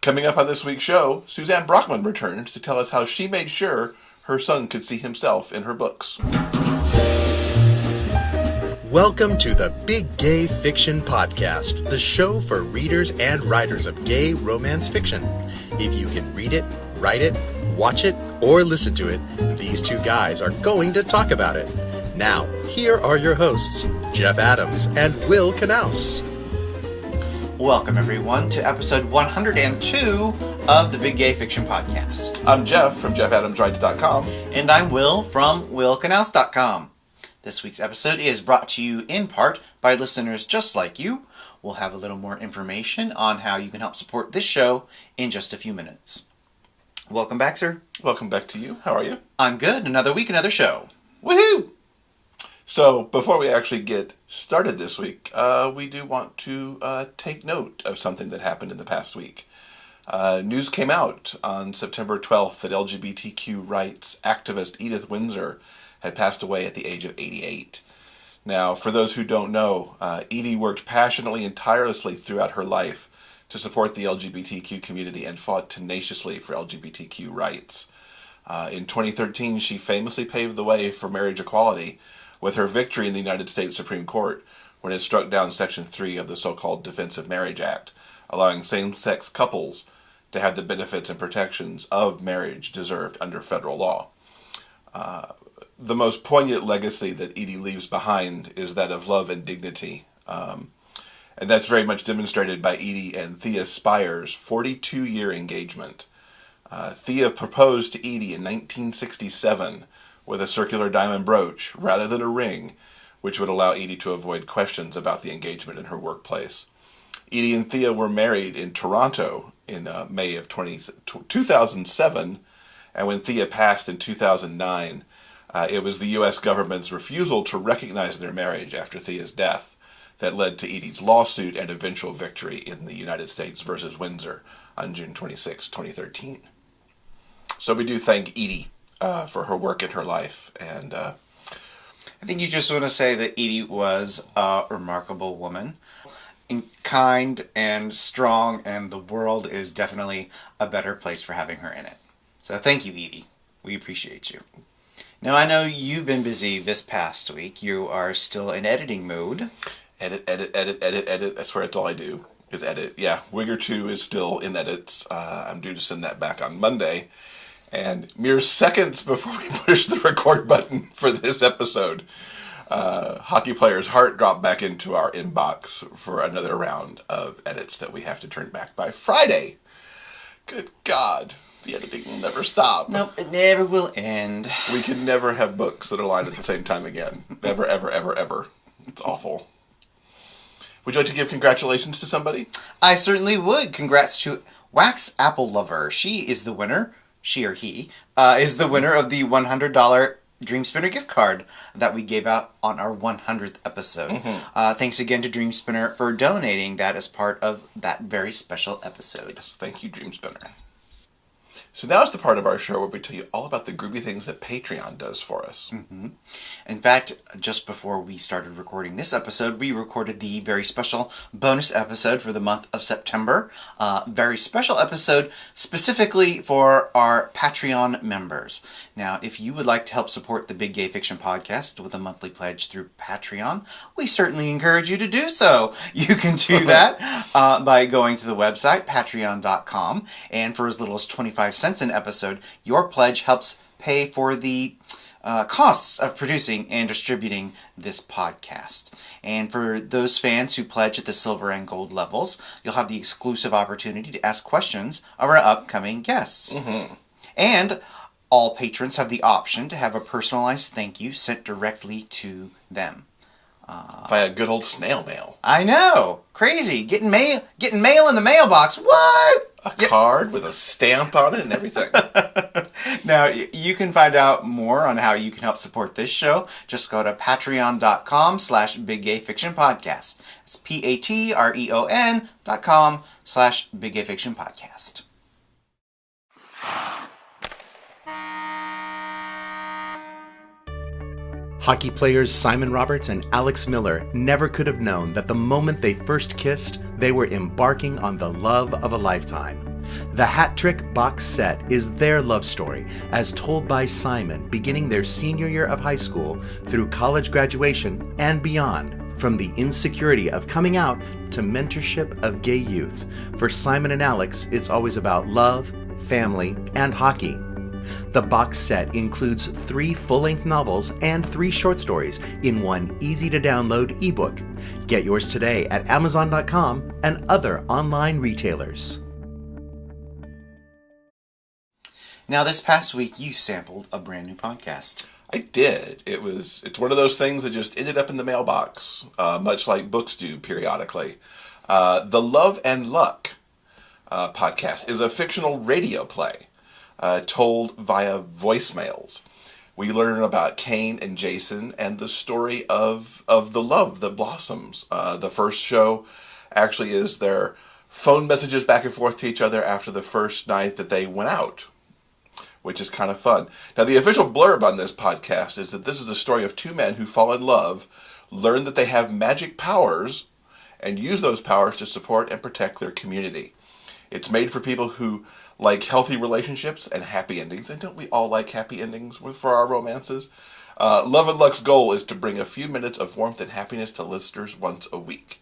Coming up on this week's show, Suzanne Brockmann returns to tell us how she made sure her son could see himself in her books. Welcome to the Big Gay Fiction Podcast, the show for readers and writers of gay romance fiction. If you can read it, write it, watch it, or listen to it, these two guys are going to talk about it. Now, here are your hosts, Jeff Adams and Will Knaus. Welcome, everyone, to episode 102 of the Big Gay Fiction Podcast. I'm Jeff from JeffAdamsWrites.com. And I'm Will from WillKnaus.com. This week's episode is brought to you in part by listeners just like you. We'll have a little more information on how you can help support this show in just a few minutes. Welcome back, sir. Welcome back to you. How are you? I'm good. Another week, another show. Woohoo! So, before we actually get started this week, we do want to take note of something that happened in the past week. News came out on September 12th that LGBTQ rights activist Edith Windsor had passed away at the age of 88. Now, for those who don't know, Edie worked passionately and tirelessly throughout her life to support the LGBTQ community and fought tenaciously for LGBTQ rights. In 2013, she famously paved the way for marriage equality with her victory in the United States Supreme Court when it struck down Section 3 of the so-called Defense of Marriage Act, allowing same-sex couples to have the benefits and protections of marriage deserved under federal law. The most poignant legacy that Edie leaves behind is that of love and dignity. And that's very much demonstrated by Edie and Thea Spire's 42-year engagement. Thea proposed to Edie in 1967 with a circular diamond brooch rather than a ring, which would allow Edie to avoid questions about the engagement in her workplace. Edie and Thea were married in Toronto in May of 2007, and when Thea passed in 2009, it was the U.S. government's refusal to recognize their marriage after Thea's death that led to Edie's lawsuit and eventual victory in the United States versus Windsor on June 26, 2013. So we do thank Edie for her work in her life. And I think you just want to say that Edie was a remarkable woman, kind and strong, and the world is definitely a better place for having her in it. So thank you, Edie. We appreciate you. Now, I know you've been busy this past week. You are still in editing mode. Edit. I swear that's all I do is edit. Yeah, Wigger 2 is still in edits. I'm due to send that back on Monday. And mere seconds before we push the record button for this episode, Hockey Player's Heart dropped back into our inbox for another round of edits that we have to turn back by Friday. Good God. The editing will never stop. Nope, it never will end. We can never have books that align at the same time again. Never, ever, ever, ever. It's awful. Would you like to give congratulations to somebody? I certainly would. Congrats to Wax Apple Lover. She is the winner. She or he is the winner of the $100 Dream Spinner gift card that we gave out on our 100th episode. Mm-hmm. Thanks again to Dream Spinner for donating that as part of that very special episode. Yes, thank you, Dream Spinner. So now is the part of our show where we tell you all about the groovy things that Patreon does for us. Mm-hmm. In fact, just before we started recording this episode, we recorded the very special bonus episode for the month of September. Very special episode specifically for our Patreon members. Now, if you would like to help support the Big Gay Fiction Podcast with a monthly pledge through Patreon, we certainly encourage you to do so. You can do that by going to the website, patreon.com, and for as little as 25 cents an episode, your pledge helps pay for the costs of producing and distributing this podcast. And for those fans who pledge at the silver and gold levels, you'll have the exclusive opportunity to ask questions of our upcoming guests. Mm-hmm. And all patrons have the option to have a personalized thank you sent directly to them. By a good old snail mail. I know. Crazy. Getting mail in the mailbox. What? A card with a stamp on it and everything. Now, you can find out more on how you can help support this show. Just go to patreon.com/biggayfictionpodcast. It's patreon.com/biggayfictionpodcast. Hockey players Simon Roberts and Alex Miller never could have known that the moment they first kissed, they were embarking on the love of a lifetime. The Hat Trick box set is their love story, as told by Simon, beginning their senior year of high school through college graduation and beyond. From the insecurity of coming out to mentorship of gay youth. For Simon and Alex, it's always about love, family, and hockey. The box set includes 3 full-length novels and 3 short stories in one easy-to-download ebook. Get yours today at Amazon.com and other online retailers. Now, this past week, you sampled a brand new podcast. I did. It's one of those things that just ended up in the mailbox, much like books do periodically. The Love and Luck podcast is a fictional radio play told via voicemails. We learn about Kane and Jason and the story of the love that blossoms. The first show actually is their phone messages back and forth to each other after the first night that they went out, which is kind of fun. Now, the official blurb on this podcast is that this is the story of 2 men who fall in love, learn that they have magic powers, and use those powers to support and protect their community. It's made for people who like healthy relationships and happy endings. And don't we all like happy endings for our romances? Love and Luck's goal is to bring a few minutes of warmth and happiness to listeners once a week.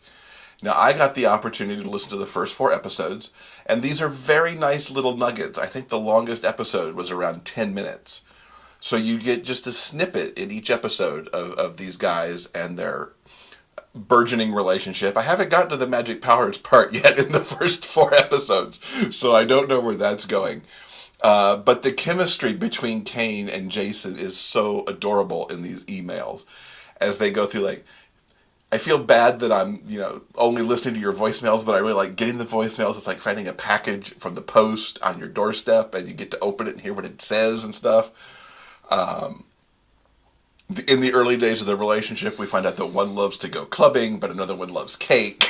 Now, I got the opportunity to listen to the first 4 episodes, and these are very nice little nuggets. I think the longest episode was around 10 minutes. So you get just a snippet in each episode of these guys and their burgeoning relationship. I haven't gotten to the magic powers part yet in the first 4 episodes, so I don't know where that's going. But the chemistry between Kane and Jason is so adorable in these emails as they go through, like, I feel bad that I'm, only listening to your voicemails, but I really like getting the voicemails. It's like finding a package from the post on your doorstep, and you get to open it and hear what it says and stuff. In the early days of the relationship, we find out that one loves to go clubbing, but another one loves cake.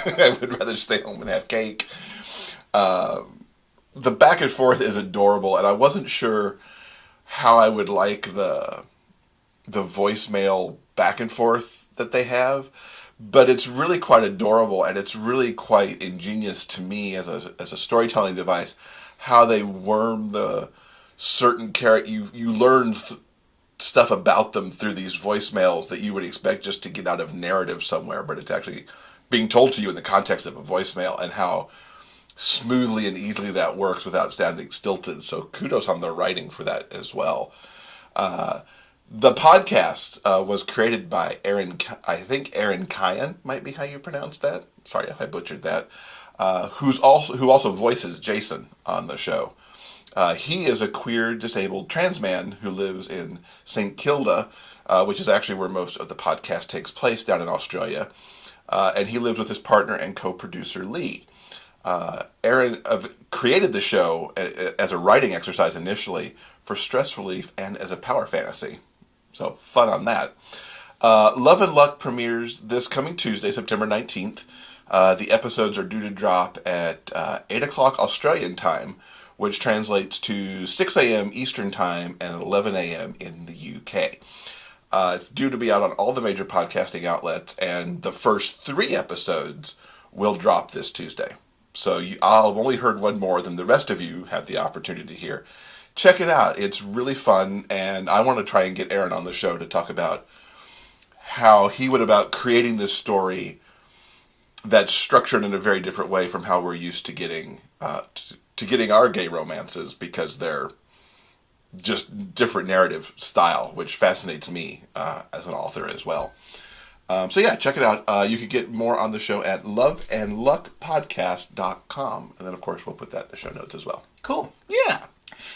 I would rather stay home and have cake. The back and forth is adorable, and I wasn't sure how I would like the voicemail back and forth that they have, but it's really quite adorable, and it's really quite ingenious to me as a storytelling device, how they worm the certain character. You learn stuff about them through these voicemails that you would expect just to get out of narrative somewhere, but it's actually being told to you in the context of a voicemail, and how smoothly and easily that works without sounding stilted. So kudos on the writing for that as well. The podcast was created by Aaron Kyan, might be how you pronounce that. Sorry if I butchered that. Who also voices Jason on the show. He is a queer, disabled trans man who lives in St. Kilda, which is actually where most of the podcast takes place down in Australia. And he lives with his partner and co-producer Lee. Aaron created the show as a writing exercise initially for stress relief and as a power fantasy. So, fun on that. Love and Luck premieres this coming Tuesday, September 19th. The episodes are due to drop at 8 o'clock Australian time, which translates to 6 a.m. Eastern time and 11 a.m. in the UK. It's due to be out on all the major podcasting outlets, and the first 3 episodes will drop this Tuesday. So I've only heard one more than the rest of you have the opportunity to hear. Check it out. It's really fun, and I want to try and get Aaron on the show to talk about how he went about creating this story that's structured in a very different way from how we're used to getting our gay romances, because they're just different narrative style, which fascinates me as an author as well. So yeah, check it out. You can get more on the show at loveandluckpodcast.com. And then, of course, we'll put that in the show notes as well. Cool. Yeah.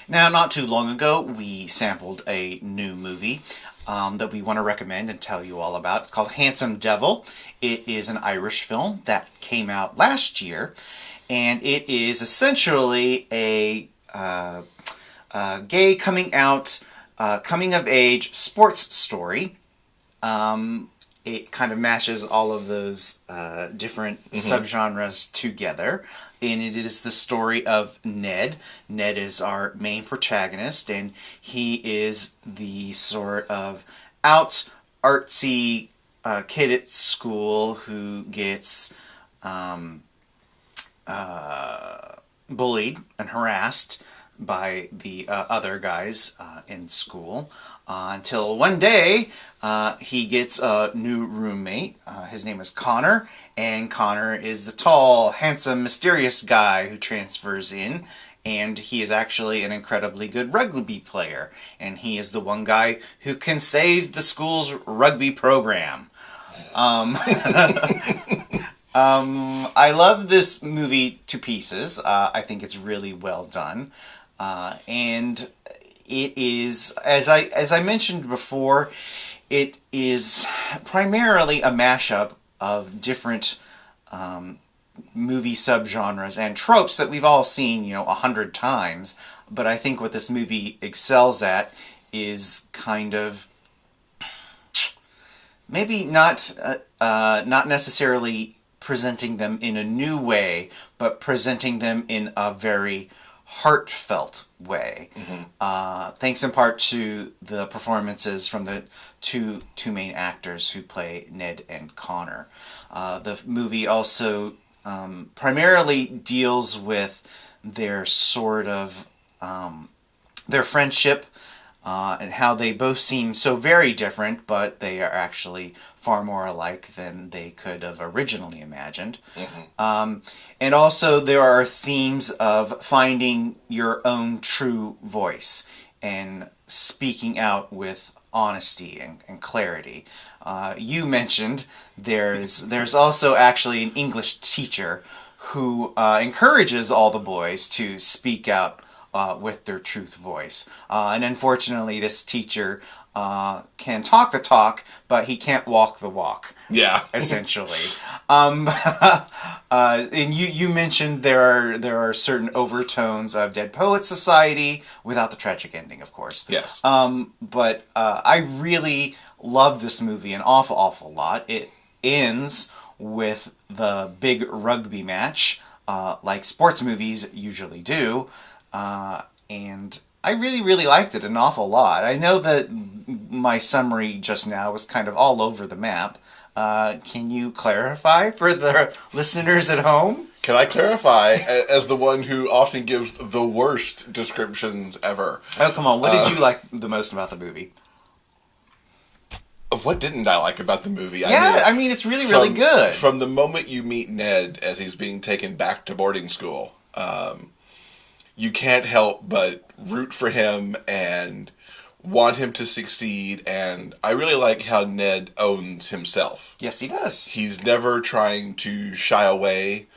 Now, not too long ago, we sampled a new movie that we want to recommend and tell you all about. It's called Handsome Devil. It is an Irish film that came out last year, and it is essentially a gay coming of age sports story. It kind of mashes all of those different subgenres together. And it is the story of Ned. Ned is our main protagonist, and he is the sort of out artsy kid at school who gets bullied and harassed by the other guys in school until one day he gets a new roommate. His name is Connor, and Connor is the tall, handsome, mysterious guy who transfers in, and he is actually an incredibly good rugby player, and he is the one guy who can save the school's rugby program. I love this movie to pieces. I think it's really well done. And it is, as I mentioned before, it is primarily a mashup of different movie subgenres and tropes that we've all seen, 100 times. But I think what this movie excels at is kind of maybe not necessarily presenting them in a new way, but presenting them in a very heartfelt way. Mm-hmm. Thanks in part to the performances from the two main actors who play Ned and Connor. The movie also primarily deals with their sort of their friendship and how they both seem so very different, but they are actually far more alike than they could have originally imagined. Mm-hmm. And also there are themes of finding your own true voice and speaking out with honesty and clarity. You mentioned there's also actually an English teacher who encourages all the boys to speak out with their truth voice. And unfortunately, this teacher can talk the talk, but he can't walk the walk. Yeah. Essentially. And you mentioned there are certain overtones of Dead Poets Society, without the tragic ending, of course. Yes. But I really love this movie an awful lot. It ends with the big rugby match, like sports movies usually do. And I really liked it an awful lot. I know that my summary just now was kind of all over the map. Can you clarify for the listeners at home? Can I clarify, as the one who often gives the worst descriptions ever? Oh, come on. What did you like the most about the movie? What didn't I like about the movie? Yeah, I mean it's really good. From the moment you meet Ned as he's being taken back to boarding school, you can't help but root for him and want him to succeed. And I really like how Ned owns himself. Yes, he does. He's never trying to shy away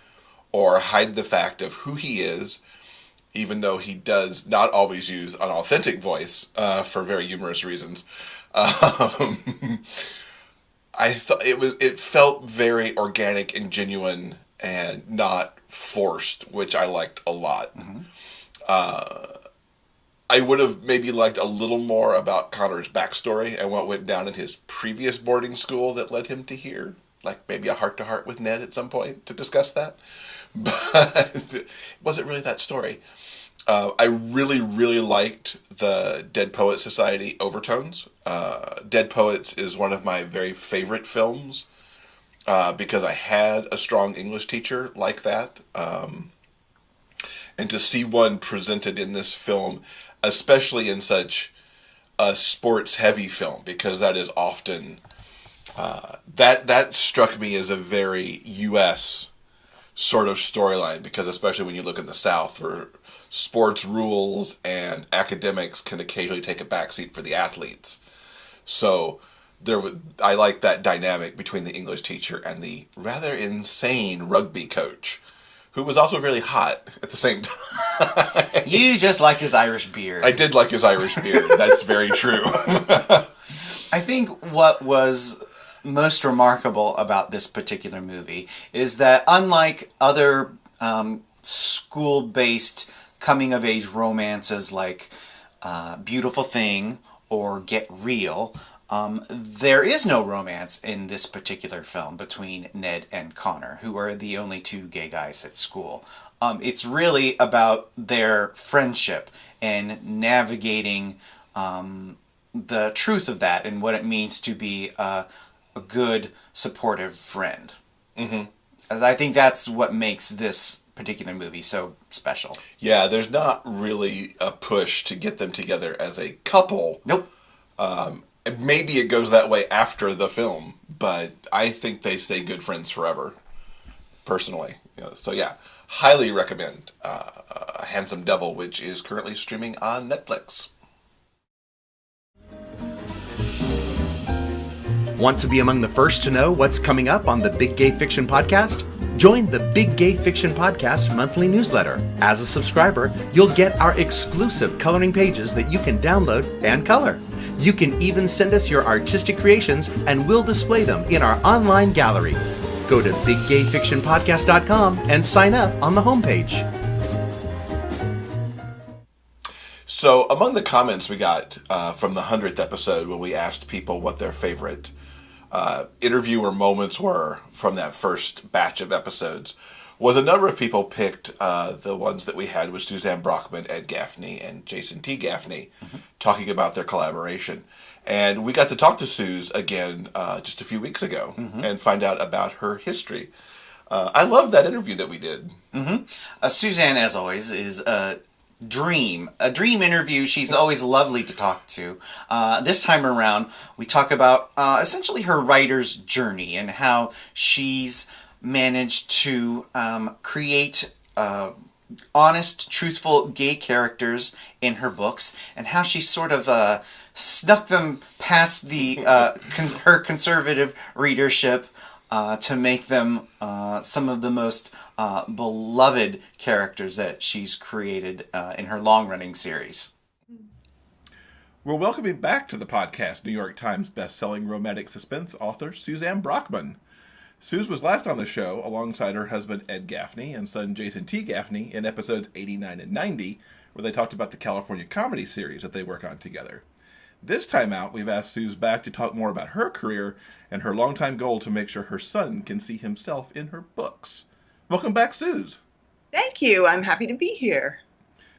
or hide the fact of who he is, even though he does not always use an authentic voice for very humorous reasons. I thought it felt very organic and genuine and not forced, which I liked a lot. Mm-hmm. I would have maybe liked a little more about Connor's backstory and what went down in his previous boarding school that led him to here. Like maybe a heart-to-heart with Ned at some point to discuss that. But it wasn't really that story. I really liked the Dead Poets Society overtones. Dead Poets is one of my very favorite films because I had a strong English teacher like that. And to see one presented in this film, especially in such a sports-heavy film, because that is often... that struck me as a very U.S. sort of storyline, because especially when you look in the South, where sports rules and academics can occasionally take a backseat for the athletes. So I like that dynamic between the English teacher and the rather insane rugby coach, who was also really hot at the same time. You just liked his Irish beard. I did like his Irish beard. That's very true. I think what was most remarkable about this particular movie is that unlike other school-based coming-of-age romances like Beautiful Thing or Get Real, there is no romance in this particular film between Ned and Connor, who are the only two gay guys at school. It's really about their friendship and navigating the truth of that and what it means to be a good, supportive friend. Mm-hmm. As I think that's what makes this particular movie so special. Yeah, there's not really a push to get them together as a couple. Nope. Maybe it goes that way after the film, but I think they stay good friends forever, personally. So yeah, highly recommend Handsome Devil, which is currently streaming on Netflix. Want to be among the first to know what's coming up on the Big Gay Fiction Podcast? Join the Big Gay Fiction Podcast monthly newsletter. As a subscriber, you'll get our exclusive coloring pages that you can download and color. You can even send us your artistic creations and we'll display them in our online gallery. Go to biggayfictionpodcast.com and sign up on the homepage. So among the comments we got from the 100th episode when we asked people what their favorite interview or moments were from that first batch of episodes, was a number of people picked the ones that we had with Suzanne Brockmann, Ed Gaffney, and Jason T. Gaffney talking about their collaboration. And we got to talk to Suze again just a few weeks ago and find out about her history. I love that interview that we did. Suzanne, as always, is a dream interview. She's always lovely to talk to. This time around, we talk about essentially her writer's journey and how she's managed to create honest, truthful gay characters in her books, and how she sort of snuck them past the her conservative readership to make them some of the most beloved characters that she's created in her long-running series. We're welcoming back to the podcast New York Times best-selling romantic suspense author Suzanne Brockmann. Suze was last on the show alongside her husband Ed Gaffney and son Jason T. Gaffney in episodes 89 and 90, where they talked about the California comedy series that they work on together. This time out, we've asked Suze back to talk more about her career and her longtime goal to make sure her son can see himself in her books. Welcome back, Suze. Thank you. I'm happy to be here.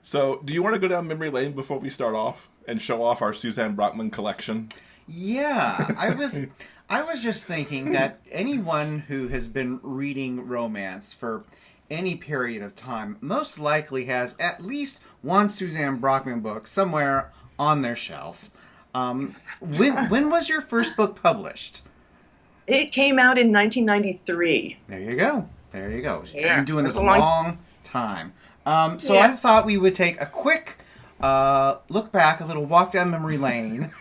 So, do you want to go down memory lane before we start off and show off our Suzanne Brockmann collection? Yeah, I was just thinking that anyone who has been reading romance for any period of time most likely has at least one Suzanne Brockmann book somewhere on their shelf. When was your first book published? It came out in 1993. There you go. Yeah, You've been doing this a that's long time. So I thought we would take a quick look back, a little walk down memory lane.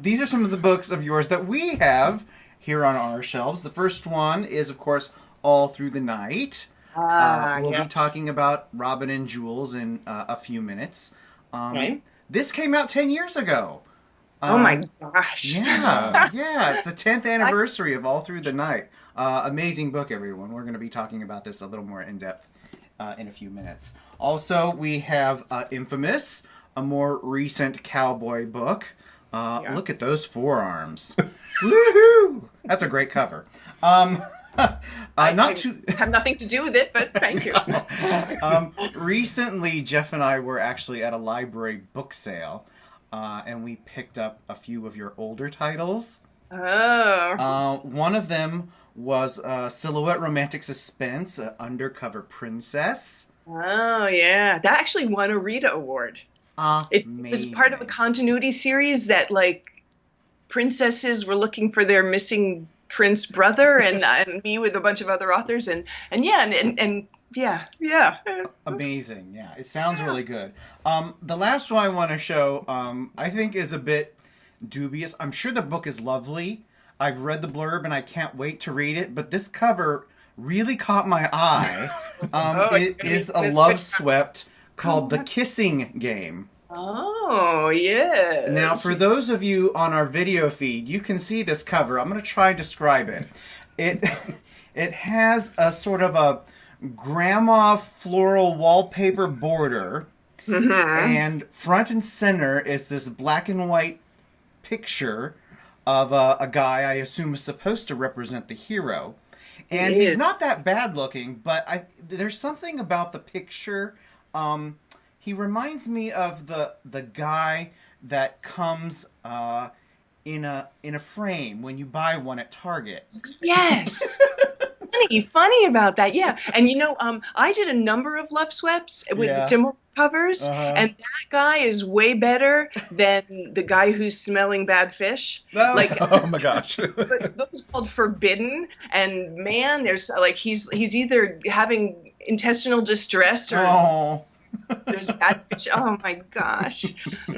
These are some of the books of yours that we have here on our shelves. The first one is, of course, All Through the Night. We'll be talking about Robin and Jules in a few minutes. Okay. This came out 10 years ago. Oh my gosh. Yeah. It's the 10th anniversary of All Through the Night. Amazing book, everyone. We're going to be talking about this a little more in depth in a few minutes. Also, we have Infamous, a more recent cowboy book. Look at those forearms. Woohoo! That's a great cover. I have nothing to do with it, but thank you. Recently, Jeff and I were actually at a library book sale, and we picked up a few of your older titles. Oh. One of them was Silhouette Romantic Suspense, Undercover Princess. Oh, yeah. That actually won a Rita Award. It was part of a continuity series that, like, princesses were looking for their missing prince brother, and me with a bunch of other authors, and yeah. Amazing, yeah. It sounds really good. The last one I want to show, I think is a bit dubious. I'm sure the book is lovely. I've read the blurb and I can't wait to read it, but this cover really caught my eye. It is a love swept called The Kissing Game. Oh, yes. Now, for those of you on our video feed, you can see this cover. I'm going to try and describe it. It has a sort of a grandma floral wallpaper border, and front and center is this black and white picture of a guy I assume is supposed to represent the hero. And he's not that bad looking, but there's something about the picture. He reminds me of the guy that comes in a frame when you buy one at Target. Yes. Funny about that, yeah. And I did a number of Love Sweps with similar covers, and that guy is way better than the guy who's smelling bad fish. No. Oh my gosh! But the book is called Forbidden, and man, there's he's either having intestinal distress or. There's bad fish. Oh my gosh.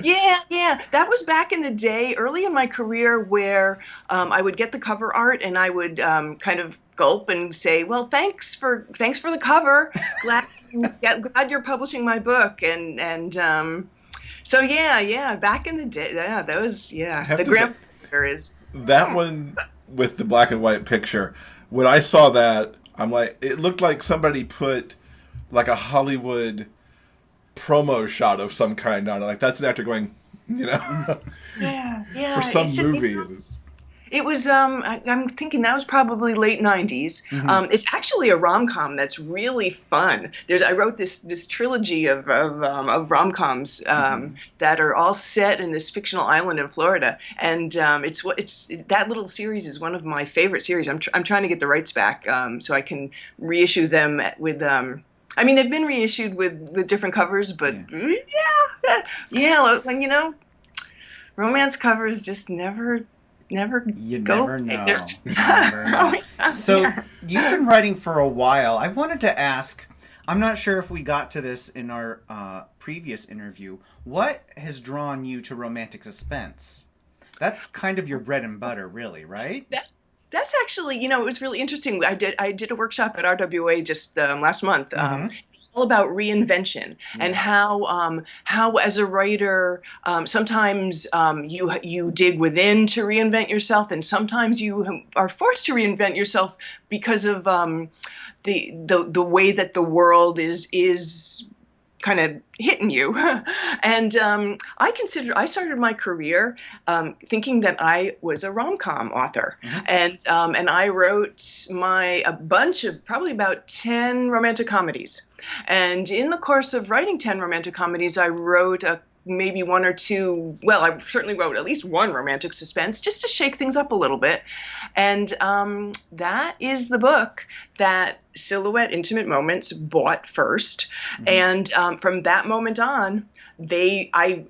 Yeah. That was back in the day, early in my career, where I would get the cover art and I would kind of gulp and say, "Well, thanks for the cover. Glad you're publishing my book." And so yeah. Back in the day, the grandmother is that one with the black and white picture. When I saw that, I'm like, it looked like somebody put like a Hollywood promo shot of some kind on it. Like, that's an actor going, yeah, for some movie. It was, I'm thinking that was probably late 90s. Mm-hmm. It's actually a rom-com that's really fun. I wrote this trilogy of rom-coms that are all set in this fictional island in Florida, and that little series is one of my favorite series. I'm trying to get the rights back so I can reissue them with. I mean, they've been reissued with different covers, but when romance covers just never you go. Never know. You never know. So you've been writing for a while. I wanted to ask, I'm not sure if we got to this in our previous interview, what has drawn you to romantic suspense? That's kind of your bread and butter, really, right? That's actually, it was really interesting. I did a workshop at RWA just last month. All about reinvention and how as a writer sometimes you dig within to reinvent yourself, and sometimes you are forced to reinvent yourself because of the way that the world is kind of hitting you. And I started my career thinking that I was a rom-com author. And I wrote a bunch of, probably about 10 romantic comedies. And in the course of writing 10 romantic comedies, I wrote maybe one or two, well, I certainly wrote at least one romantic suspense just to shake things up a little bit. And that is the book that Silhouette Intimate Moments bought first. And from that moment on, I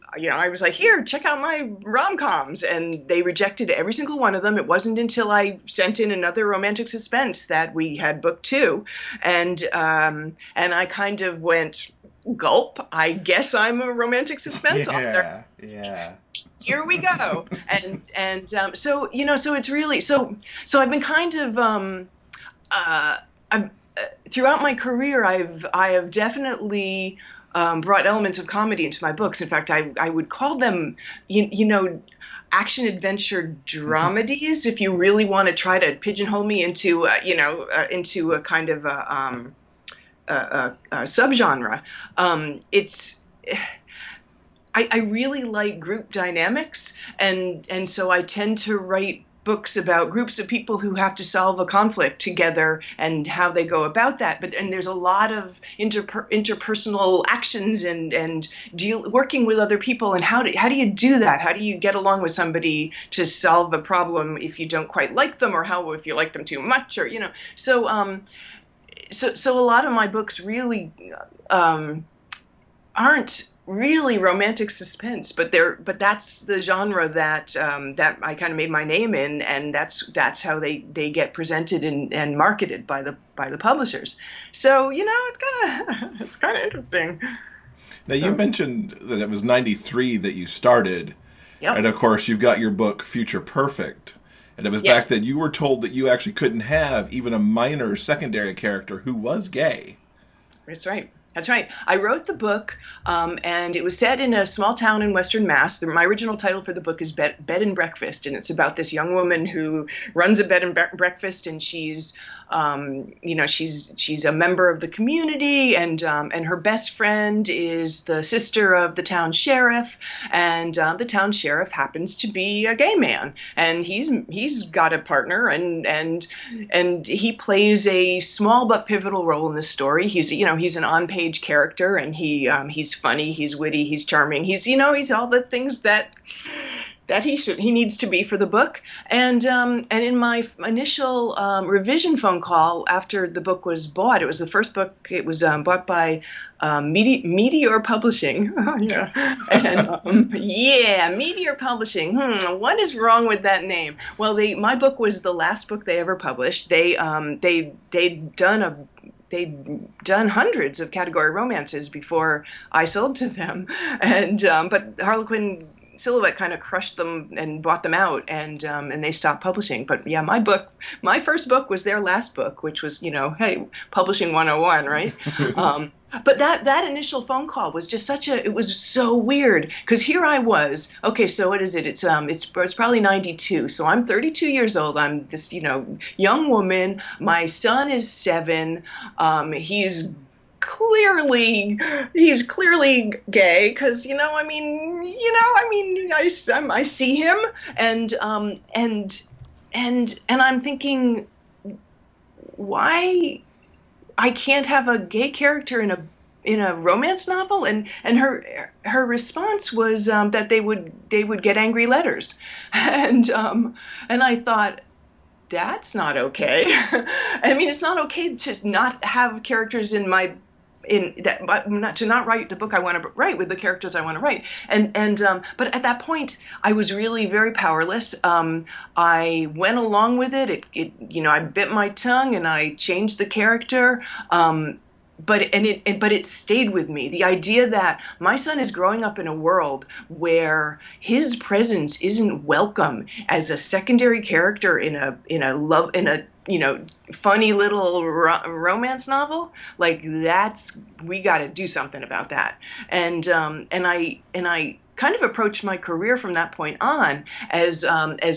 was like, here, check out my rom-coms. And they rejected every single one of them. It wasn't until I sent in another romantic suspense that we had book 2. And I kind of went, gulp, I guess I'm a romantic suspense author. Yeah. Here we go. And so it's really, so I've been kind of, throughout my career, I have definitely brought elements of comedy into my books. In fact, I would call them, action adventure dramedies, if you really want to try to pigeonhole me into a kind of a subgenre. I really like group dynamics, and so I tend to write books about groups of people who have to solve a conflict together and how they go about that. And there's a lot of interpersonal actions and working with other people. And how do you do that? How do you get along with somebody to solve a problem if you don't quite like them, or if you like them too much, or So a lot of my books really aren't really romantic suspense, but that's the genre that I kind of made my name in, and that's how they get presented and marketed by the publishers. So it's kind of interesting. Now you mentioned that it was 93 that you started, and of course you've got your book Future Perfect. And it was back then you were told that you actually couldn't have even a minor secondary character who was gay. That's right. I wrote the book, and it was set in a small town in Western Mass. My original title for the book is Bed and Breakfast, and it's about this young woman who runs a bed and breakfast, and she's a member of the community, and her best friend is the sister of the town sheriff, and the town sheriff happens to be a gay man, and he's got a partner, and he plays a small but pivotal role in this story. He's an on-page one-page character, and he's funny, he's witty, he's charming, he's all the things that he needs to be for the book. And in my initial revision phone call after the book was bought, it was the first book. It was bought by Meteor Publishing. Yeah, and Meteor Publishing. What is wrong with that name? Well, my book was the last book they ever published. They'd done hundreds of category romances before I sold to them, and but Harlequin Silhouette kind of crushed them and bought them out, and they stopped publishing. But yeah, my first book was their last book, which was, hey, publishing 101, right? But that initial phone call was just it was so weird, because here I was, okay, so what is it? It's probably 92. So I'm 32 years old. I'm this, young woman. My son is 7. He's clearly gay, because I see him, and I'm thinking, why I can't have a gay character in a romance novel, and her response was that they would get angry letters, and I thought, that's not okay. I mean, it's not okay to not have characters to not write the book I want to write with the characters I want to write. But at that point, I was really very powerless. I went along with it. I bit my tongue and I changed the character. But it stayed with me. The idea that my son is growing up in a world where his presence isn't welcome as a secondary character in a funny little romance novel, like we got to do something about that. And I kind of approached my career from that point on as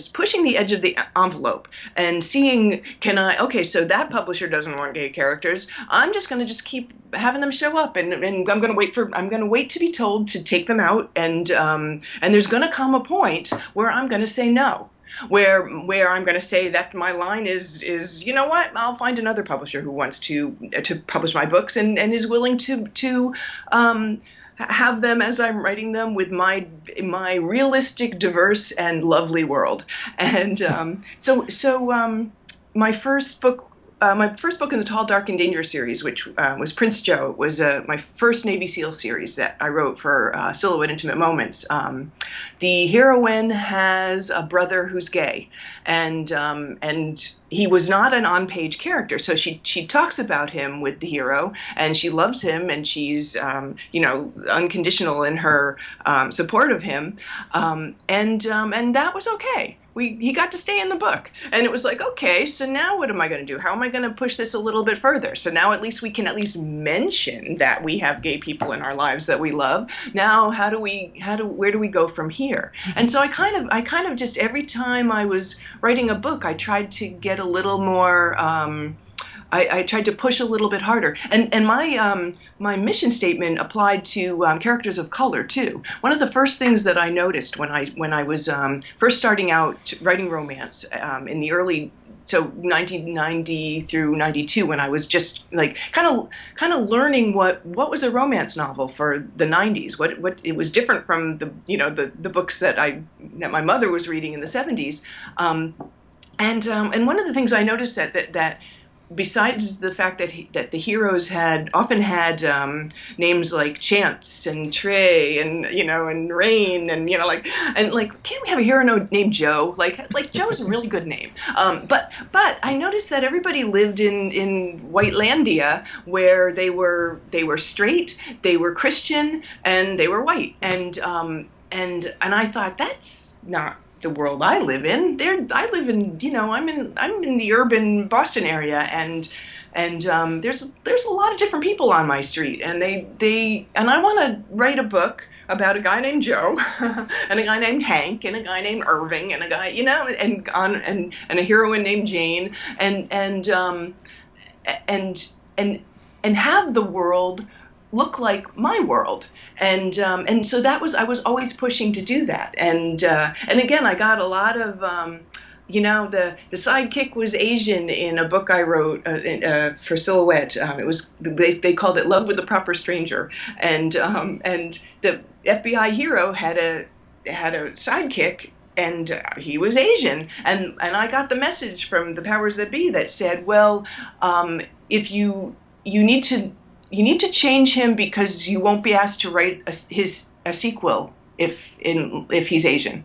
pushing the edge of the envelope and seeing, so that publisher doesn't want gay characters. I'm just going to keep having them show up, and I'm going to wait to be told to take them out, and there's going to come a point where I'm going to say no. Where I'm going to say that my line is what, I'll find another publisher who wants to publish my books and is willing to have them as I'm writing them with my realistic, diverse, and lovely world. And so my first book in the Tall, Dark, and Dangerous series, which was Prince Joe, was my first Navy SEAL series that I wrote for Silhouette Intimate Moments. The heroine has a brother who's gay, and he was not an on-page character. So she talks about him with the hero, and she loves him, and she's unconditional in her support of him, and that was okay. He got to stay in the book, and it was like, okay, so now what am I going to do? How am I going to push this a little bit further? So now at least we can mention that we have gay people in our lives that we love. Now, where do we go from here? And so I kind of just, every time I was writing a book, I tried to get a little more, I tried to push a little bit harder, and my mission statement applied to characters of color too. One of the first things that I noticed when I was first starting out writing romance in the early, so 1990 through 92, when I was just like kind of learning what was a romance novel for the 90s, what it was different from the books that my mother was reading in the 70s, and one of the things I noticed that besides the fact that the heroes often had names like Chance and Trey and and Rain and can't we have a hero named Joe? Like Joe's a really good name. But I noticed that everybody lived in Whitelandia, where they were straight, they were Christian, and they were white. And I thought, that's not the world I live in. I live in, I'm in the urban Boston area, and there's a lot of different people on my street, and I want to write a book about a guy named Joe and a guy named Hank and a guy named Irving and a guy, and a heroine named Jane, and have the world look like my world. And so I was always pushing to do that. And again, I got a lot of the sidekick was Asian in a book I wrote for Silhouette. It was they called it Love with a Proper Stranger, and the FBI hero had a sidekick, and he was Asian, and I got the message from the powers that be that said, well, if you need to change him because you won't be asked to write a sequel if he's Asian.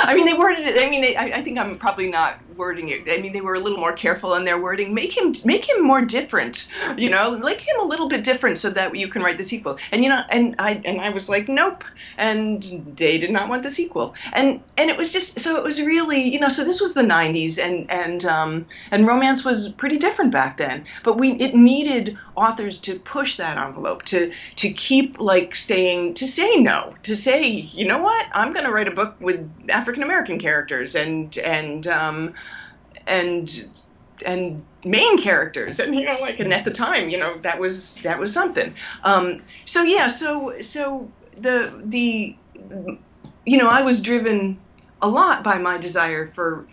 I mean, they worded it. I mean, I think I'm probably not wording it. I mean, they were a little more careful in their wording. Make him more different. Make him a little bit different so that you can write the sequel. And and I was like, nope. And they did not want the sequel. And it was just so it was really So this was the '90s, and romance was pretty different back then. But it needed authors to push that envelope, to keep saying no, to say, you know what, I'm going to write a book with African American characters and main characters, and and at the time, that was something. I was driven a lot by my desire for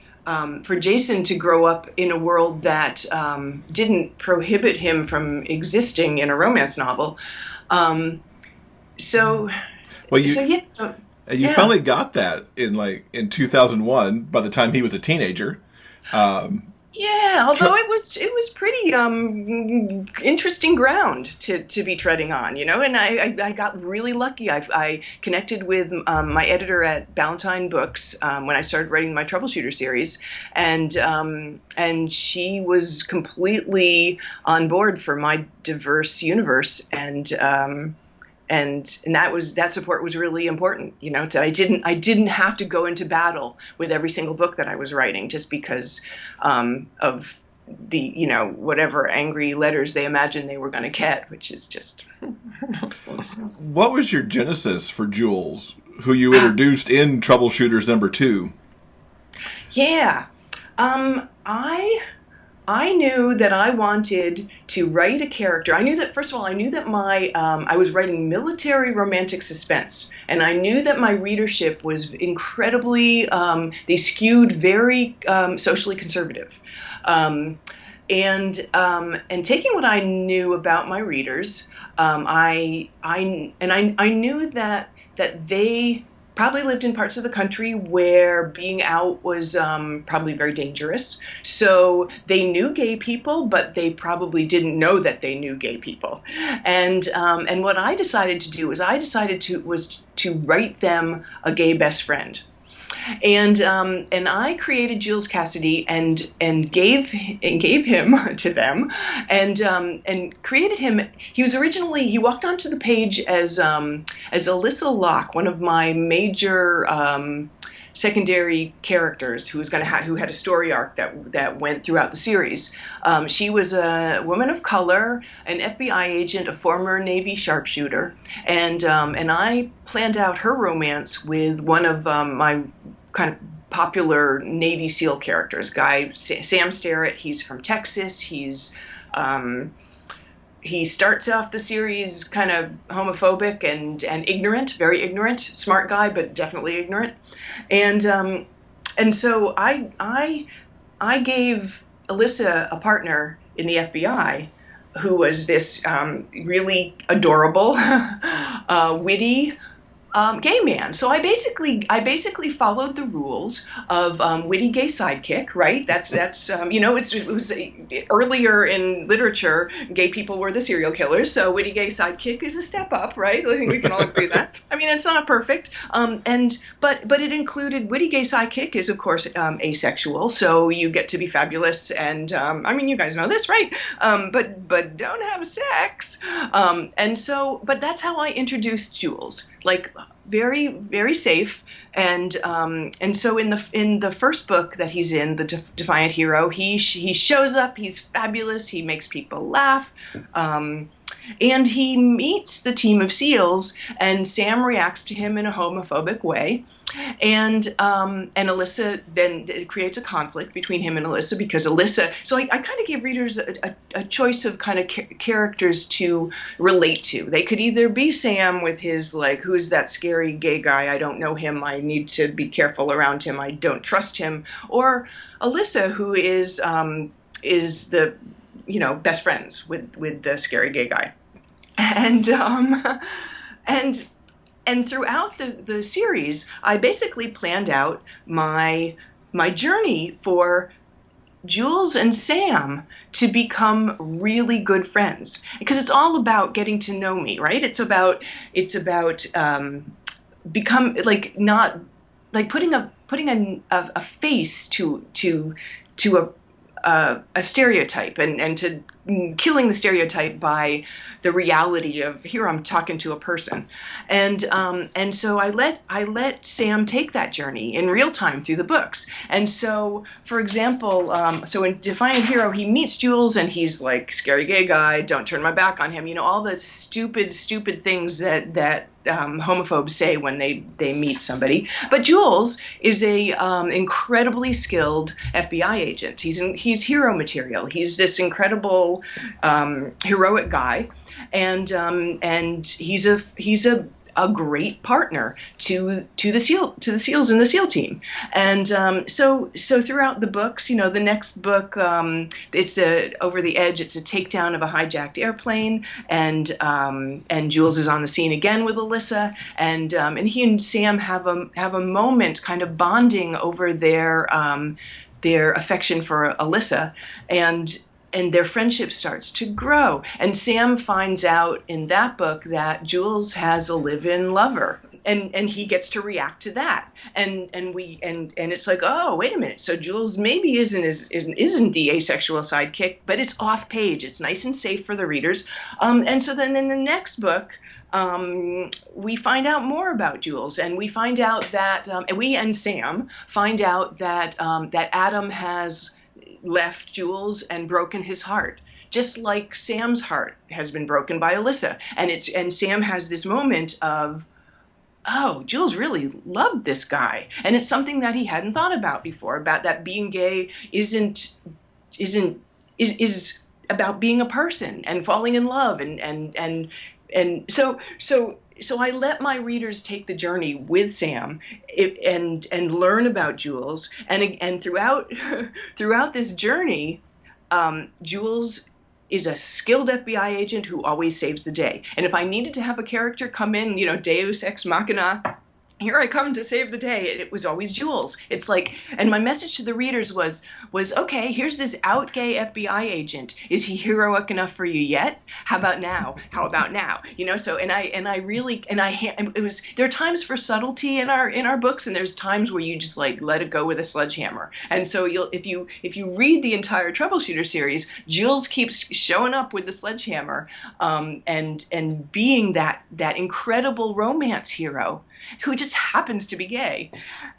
Jason to grow up in a world that didn't prohibit him from existing in a romance novel. You finally got that in 2001 by the time he was a teenager. Although it was pretty interesting ground to be treading on, and I got really lucky. I connected with my editor at Ballantine Books when I started writing my Troubleshooter series, and she was completely on board for my diverse universe, and that support was really important. I didn't have to go into battle with every single book that I was writing just because of the whatever angry letters they imagined they were going to get, which is just. What was your genesis for Jules, who you introduced in Troubleshooters #2? Yeah, I knew that I wanted to write a character. I knew that, first of all, I was writing military romantic suspense, and I knew that my readership was incredibly, they skewed very socially conservative. And taking what I knew about my readers, I knew that they probably lived in parts of the country where being out was probably very dangerous. So they knew gay people, but they probably didn't know that they knew gay people. And what I decided to do was to write them a gay best friend. And I created Jules Cassidy and gave him to them, and created him. He walked onto the page as Alyssa Locke, one of my major secondary characters who had a story arc that went throughout the series. She was a woman of color, an FBI agent, a former Navy sharpshooter, and I planned out her romance with one of my kind of popular Navy SEAL characters, Sam Starrett. He's from Texas. He starts off the series kind of homophobic and ignorant, very ignorant, smart guy, but definitely ignorant. And so I gave Alyssa a partner in the FBI who was this really adorable, witty, gay man. So I basically followed the rules of witty gay sidekick, right? That's it was earlier in literature, gay people were the serial killers, so witty gay sidekick is a step up, right? I think we can all agree that. I mean, it's not perfect, but it included witty gay sidekick is of course asexual, so you get to be fabulous, and I mean, you guys know this, right? But don't have sex, but that's how I introduced Jules. Very, very safe, and so in the first book that he's in, the Defiant Hero, he shows up. He's fabulous. He makes people laugh, and he meets the team of SEALs, and Sam reacts to him in a homophobic way, And Alyssa, then it creates a conflict between him and Alyssa, because Alyssa, so I kind of gave readers a choice of kind of characters to relate to. They could either be Sam with his, like, who's that scary gay guy? I don't know him. I need to be careful around him. I don't trust him. Or Alyssa, who is the, best friends with the scary gay guy. And throughout the series, I basically planned out my journey for Jules and Sam to become really good friends, because it's all about getting to know me, right? It's about become like not like putting a face to a stereotype and to killing the stereotype by the reality of, here I'm talking to a person. And so I let Sam take that journey in real time through the books. And so, for example, so in Defiant Hero, he meets Jules and he's like, scary gay guy, don't turn my back on him. All the stupid things that homophobes say when they meet somebody. But Jules is a incredibly skilled FBI agent. He's hero material. He's this incredible heroic guy, and he's a great partner to the SEALs in the SEAL team. And so throughout the books, the next book, it's Over the Edge. It's a takedown of a hijacked airplane, and Jules is on the scene again with Alyssa, and he and Sam have a moment kind of bonding over their affection for Alyssa, and their friendship starts to grow. And Sam finds out in that book that Jules has a live-in lover, and he gets to react to that. And it's like, oh, wait a minute. So Jules maybe isn't the asexual sidekick, but it's off page. It's nice and safe for the readers. And so then in the next book, we find out more about Jules, and we find out that we and Sam find out that Adam has left Jules and broken his heart, just like Sam's heart has been broken by Alyssa. And Sam has this moment of, oh, Jules really loved this guy, and it's something that he hadn't thought about before, about that being gay is about being a person and falling in love, and so I let my readers take the journey with Sam and learn about Jules. And throughout this journey, Jules is a skilled FBI agent who always saves the day. And if I needed to have a character come in, Deus Ex Machina, here I come to save the day, it was always Jules. It's like, and my message to the readers was, okay, here's this out gay FBI agent. Is he heroic enough for you yet? How about now? So, there are times for subtlety in our books, and there's times where you just like let it go with a sledgehammer. And so if you read the entire Troubleshooter series, Jules keeps showing up with the sledgehammer, and being that incredible romance hero who just happens to be gay.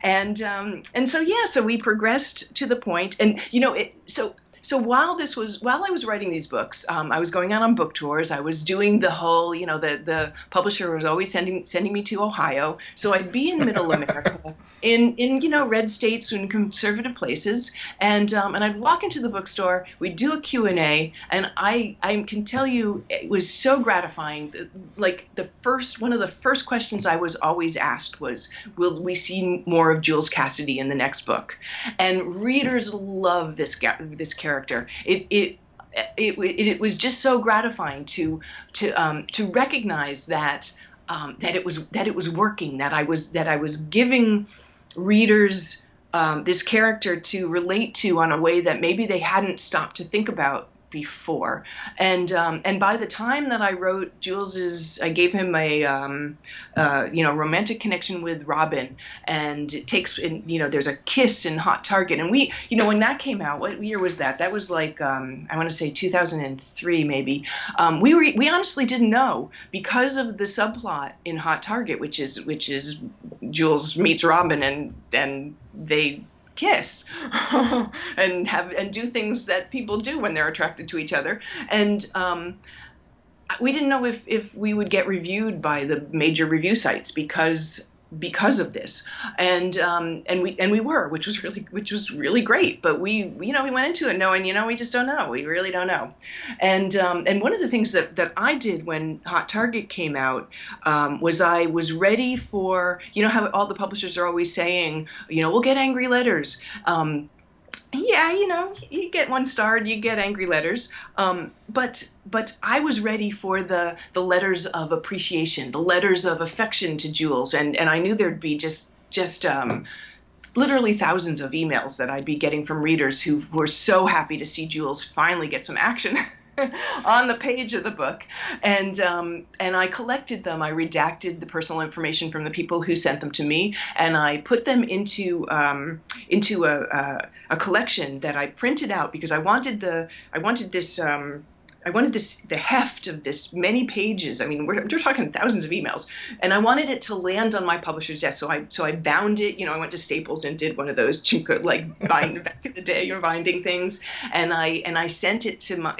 And so we progressed to the point, and so while I was writing these books, I was going out on book tours. I was doing the whole, the publisher was always sending me to Ohio. So I'd be in Middle America, in red states and conservative places, and I'd walk into the bookstore. We'd do a Q&A, and I can tell you it was so gratifying. Like one of the first questions I was always asked was, will we see more of Jules Cassidy in the next book? And readers love this character. It was just so gratifying to recognize that it was working, that I was giving readers this character to relate to on a way that maybe they hadn't stopped to think about before. And by the time that I wrote Jules's, I gave him a romantic connection with Robin, and it takes, there's a kiss in Hot Target, and we, when that came out, what year was that? That was like I want to say 2003 maybe. We honestly didn't know, because of the subplot in Hot Target, which is Jules meets Robin and they kiss and do things that people do when they're attracted to each other, and we didn't know if we would get reviewed by the major review sites, because because of this, and we were, which was really great. But we went into it knowing, we just don't know. We really don't know. And one of the things that I did when Hot Target came out was I was ready for, how all the publishers are always saying, we'll get angry letters. Yeah, you get one starred, you get angry letters. But I was ready for the letters of appreciation, the letters of affection to Jules, and I knew there'd be just literally thousands of emails that I'd be getting from readers who were so happy to see Jules finally get some action on the page of the book. And I collected them. I redacted the personal information from the people who sent them to me, and I put them into a collection that I printed out because I wanted the heft of this many pages. I mean, we're talking thousands of emails, and I wanted it to land on my publisher's desk. So I bound it. I went to Staples and did one of those bind back in the day, you're binding things, and I sent it to my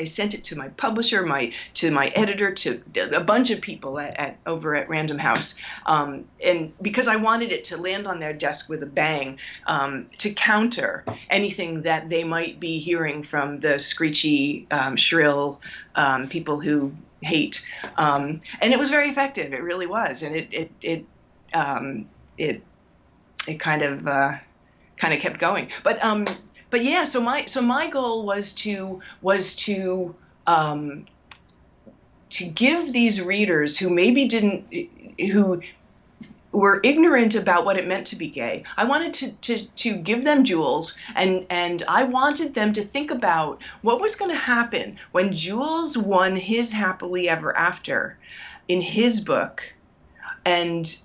publisher, to my editor, to a bunch of people over at Random House, and because I wanted it to land on their desk with a bang, to counter anything that they might be hearing from the screechy, shrill people who hate, and it was very effective. It really was, and it kind of kept going. But yeah, so my goal was to give these readers who were ignorant about what it meant to be gay. I wanted to give them Jules, and I wanted them to think about what was going to happen when Jules won his happily ever after in his book, and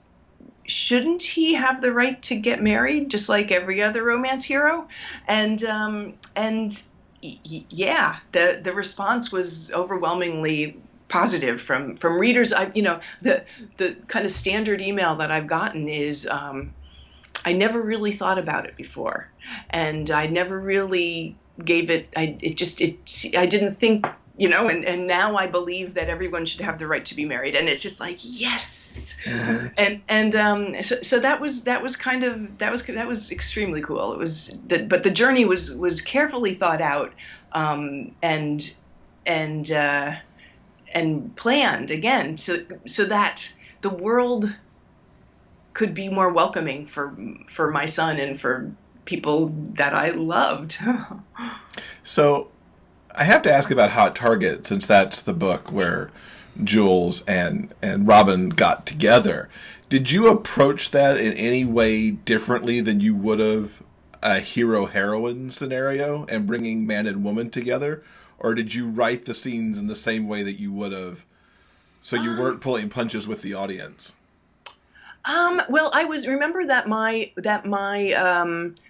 shouldn't he have the right to get married just like every other romance hero? And yeah, the response was overwhelmingly positive from readers. The kind of standard email that I've gotten is, I never really thought about it before, and I never really gave it. I didn't think, and now I believe that everyone should have the right to be married, and it's just like, yes. And so that was extremely cool. It was, but the journey was carefully thought out, and planned again, so that the world could be more welcoming for my son and for people that I loved. So I have to ask about Hot Target, since that's the book where Jules and Robin got together. Did you approach that in any way differently than you would have a hero-heroine scenario and bringing man and woman together? Or did you write the scenes in the same way that you would have, so you weren't pulling punches with the audience? Well, remember that my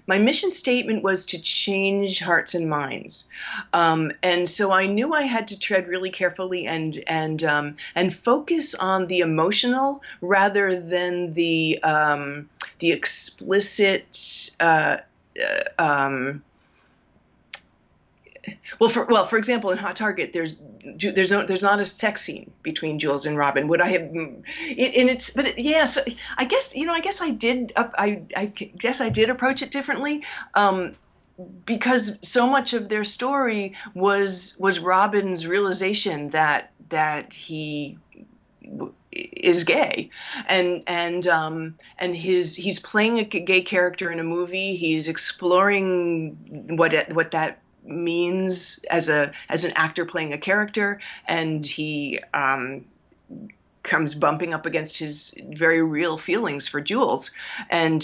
mission statement was to change hearts and minds, and so I knew I had to tread really carefully and focus on the emotional rather than the explicit. For example, in Hot Target, there's not a sex scene between Jules and Robin. Would I have? Yes, I guess I did. I guess I did approach it differently, because so much of their story was Robin's realization that he is gay, and he's playing a gay character in a movie. He's exploring what that means as an actor playing a character, and he comes bumping up against his very real feelings for Jules, and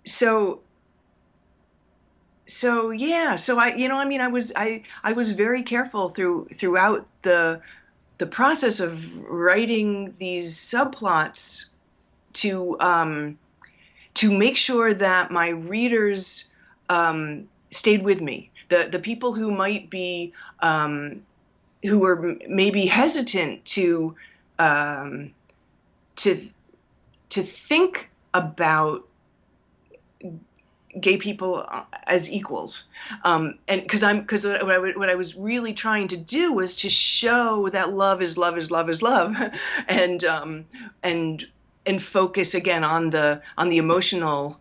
so I was very careful throughout the process of writing these subplots to make sure that my readers stayed with me. The people who might be, who were maybe hesitant to think about gay people as equals, and because what I was really trying to do was to show that love is love is love is love, and focus again on the emotional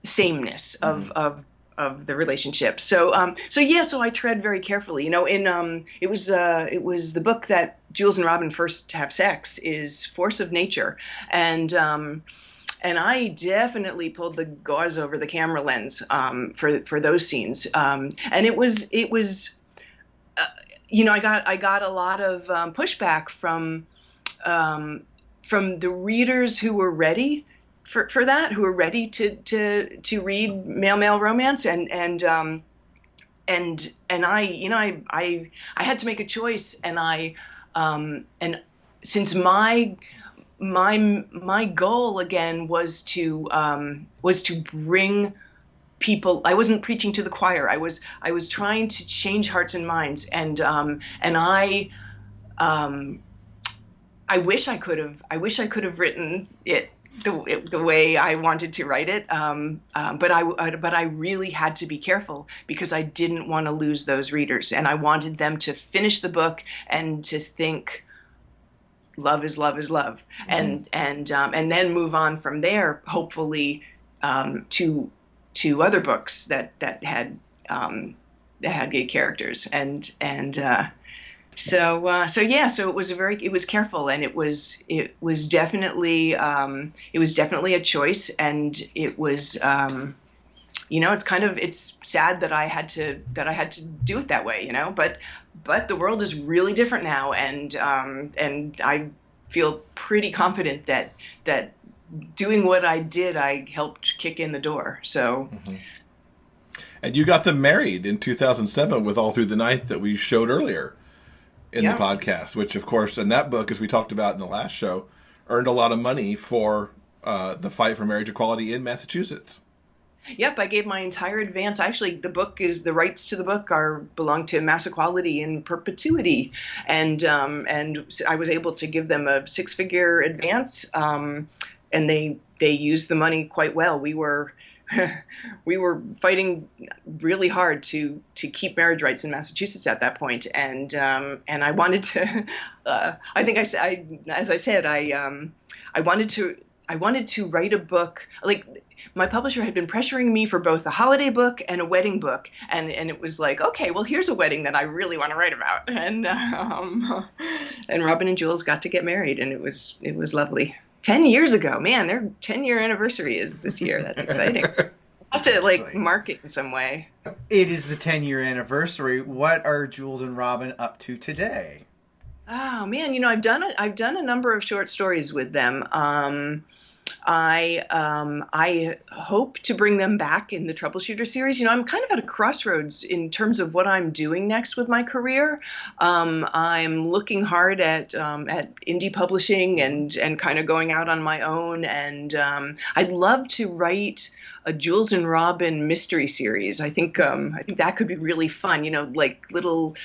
sameness of the relationship. So I tread very carefully. It was the book that Jules and Robin first have sex is Force of Nature, and I definitely pulled the gauze over the camera lens for those scenes. And it was I got a lot of pushback from the readers who were ready for that, who were ready to read male romance, and I had to make a choice, and since my goal again was to bring people. I wasn't preaching to the choir. I was trying to change hearts and minds, and I wish I could have written it the way I wanted to write it, but I really had to be careful because I didn't want to lose those readers, and I wanted them to finish the book and to think love is love is love, and then move on from there, hopefully to other books that had gay characters, so it was careful, and it was definitely a choice, and it was it's sad that I had to do it that way, but the world is really different now, and I feel pretty confident that doing what I did, I helped kick in the door. So. Mm-hmm. And you got them married in 2007 with All Through the Night that we showed earlier in the podcast, which, of course, in that book, as we talked about in the last show, earned a lot of money for the fight for marriage equality in Massachusetts. Yep, I gave my entire advance. Actually, the rights to the book belong to Mass Equality in perpetuity, and I was able to give them a 6-figure advance, and they used the money quite well. We were fighting really hard to keep marriage rights in Massachusetts at that point, and I wanted to. I think I wanted to write a book. Like, my publisher had been pressuring me for both a holiday book and a wedding book, and it was like, okay, well, here's a wedding that I really want to write about, and Robin and Jules got to get married, and it was lovely. 10 years ago, man, their 10-year anniversary is this year. That's exciting. I'll have to mark it in some way. It is the 10-year anniversary. What are Jules and Robin up to today? Oh man, I've done a number of short stories with them. I hope to bring them back in the Troubleshooter series. I'm kind of at a crossroads in terms of what I'm doing next with my career. I'm looking hard at indie publishing and kind of going out on my own. And I'd love to write a Jules and Robin mystery series. I think that could be really fun. Like little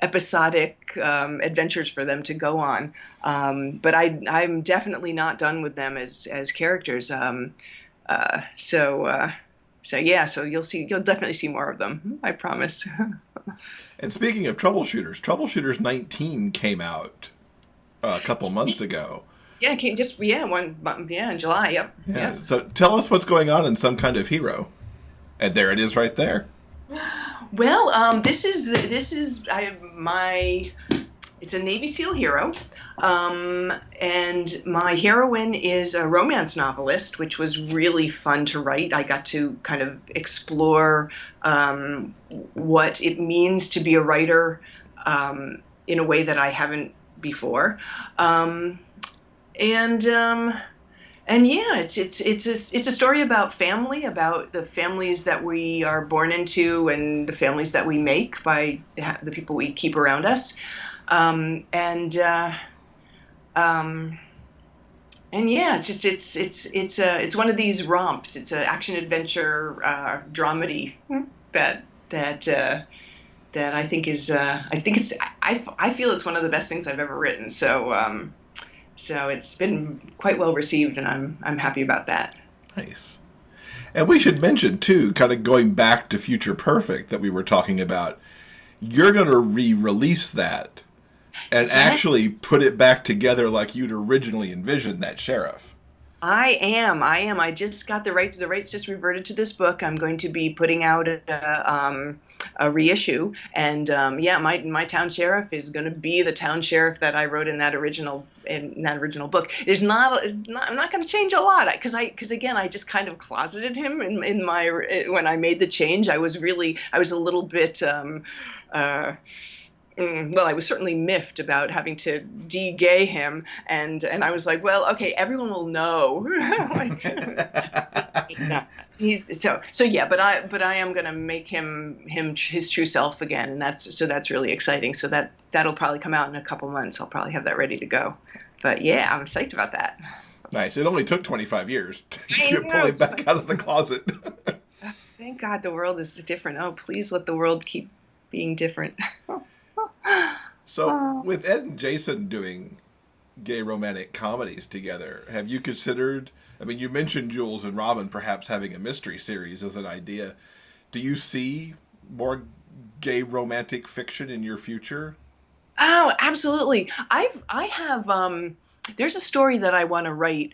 episodic adventures for them to go on, but I'm definitely not done with them as characters. So you'll definitely see more of them. I promise. And speaking of Troubleshooters 19 came out a couple months ago. Yeah, it came in July. Yep. Yeah. So tell us what's going on in Some Kind of Hero, and there it is right there. Well, this is it's a Navy SEAL hero, and my heroine is a romance novelist, which was really fun to write. I got to kind of explore what it means to be a writer in a way that I haven't before, And yeah, it's a story about family, about the families that we are born into and the families that we make by the people we keep around us, and yeah, it's one of these romps. It's an action adventure dramedy that I think is I feel it's one of the best things I've ever written. So it's been quite well received, and I'm happy about that. Nice. And we should mention, too, kind of going back to Future Perfect that we were talking about, you're going to re-release that and actually put it back together like you'd originally envisioned that sheriff. I am. I just got the rights. The rights just reverted to this book. I'm going to be putting out a reissue, and my town sheriff is going to be the town sheriff that I wrote in that original book. I'm not going to change a lot because again I just kind of closeted him in my when I made the change. I was a little bit. Well, I was certainly miffed about having to de-gay him, and I was like, well, okay, everyone will know. He's so yeah, but I am going to make him his true self again, and that's really exciting. So that'll probably come out in a couple months. I'll probably have that ready to go. But yeah, I'm psyched about that. Nice. It only took 25 years to get pulling back out of the closet. Thank God the world is different. Oh, please let the world keep being different. So, with Ed and Jason doing gay romantic comedies together, have you considered, I mean, you mentioned Jules and Robin perhaps having a mystery series as an idea. Do you see more gay romantic fiction in your future? Oh, absolutely. I have there's a story that I want to write.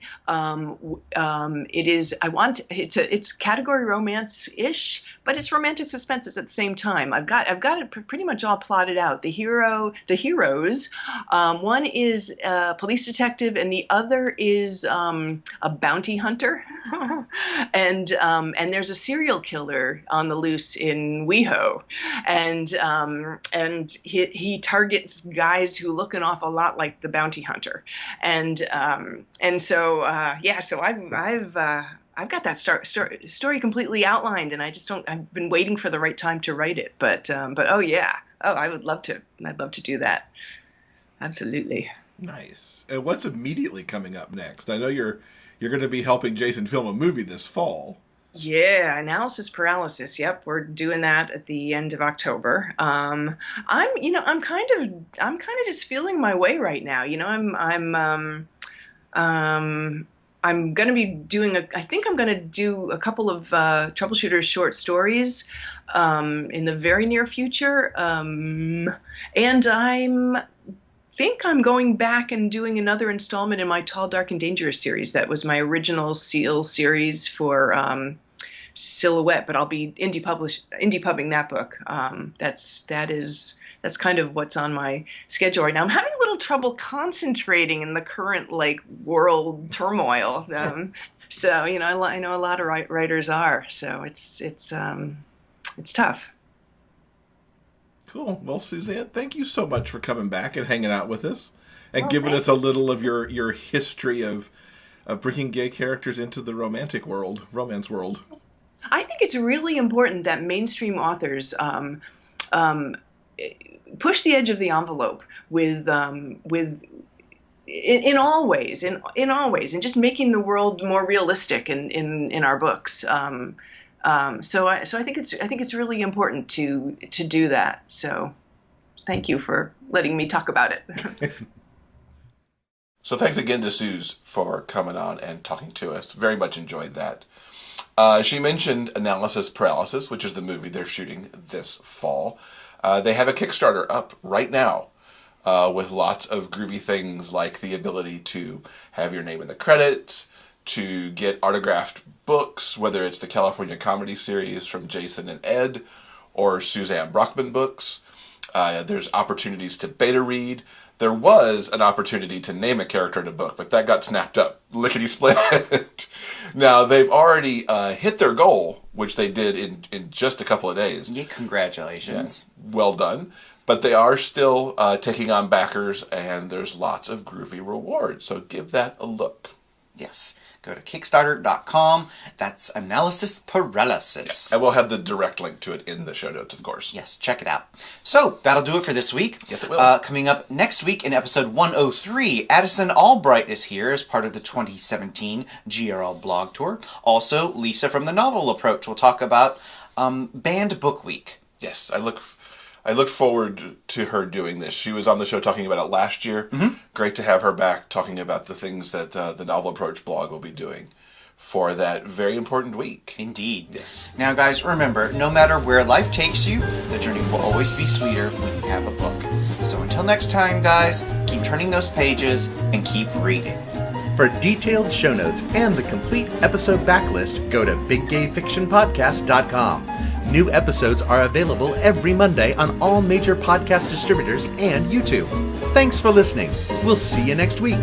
It's category romance-ish, but it's romantic suspense at the same time. I've got it pretty much all plotted out. The heroes, one is a police detective and the other is a bounty hunter, and there's a serial killer on the loose in WeHo, and he targets guys who look an awful lot like the bounty hunter. So I've got that story completely outlined, and I've been waiting for the right time to write it. But I would love to. I'd love to do that. Absolutely. Nice. And what's immediately coming up next? I know you're going to be helping Jason film a movie this fall. Yeah, analysis paralysis. Yep, we're doing that at the end of October. I'm kind of just feeling my way right now. I'm going to be doing I think I'm going to do a couple of troubleshooter short stories in the very near future, and think I'm going back and doing another installment in my Tall, Dark, and Dangerous series. That was my original Seal series for Silhouette, but I'll be indie pubbing that book. That's kind of what's on my schedule right now. I'm having a little trouble concentrating in the current world turmoil. So I know a lot of writers are. So it's tough. Cool. Well, Suzanne, thank you so much for coming back and hanging out with us and giving us a little of your history of bringing gay characters into the romance world. I think it's really important that mainstream authors push the edge of the envelope with in all ways, and just making the world more realistic in our books. So I think it's really important to do that. So thank you for letting me talk about it. So thanks again to Suze for coming on and talking to us. Very much enjoyed that. She mentioned Analysis Paralysis, which is the movie they're shooting this fall. They have a Kickstarter up right now with lots of groovy things like the ability to have your name in the credits, to get autographed books, whether it's the California Comedy Series from Jason and Ed or Suzanne Brockmann books. There's opportunities to beta read. There was an opportunity to name a character in a book, but that got snapped up. Lickety-split. Now, they've already hit their goal, which they did in just a couple of days. Yeah, congratulations. Yeah, well done. But they are still taking on backers, and there's lots of groovy rewards, so give that a look. Yes. Go to Kickstarter.com. That's Analysis Paralysis. Yeah. And we'll have the direct link to it in the show notes, of course. Yes, check it out. So, that'll do it for this week. Yes, it will. Coming up next week in episode 103, Addison Albright is here as part of the 2017 GRL blog tour. Also, Lisa from the Novel Approach will talk about Banned Book Week. Yes, I look forward to her doing this. She was on the show talking about it last year. Mm-hmm. Great to have her back talking about the things that the Novel Approach blog will be doing for that very important week. Indeed. Yes. Now, guys, remember, no matter where life takes you, the journey will always be sweeter when you have a book. So until next time, guys, keep turning those pages and keep reading. For detailed show notes and the complete episode backlist, go to biggayfictionpodcast.com. New episodes are available every Monday on all major podcast distributors and YouTube. Thanks for listening. We'll see you next week.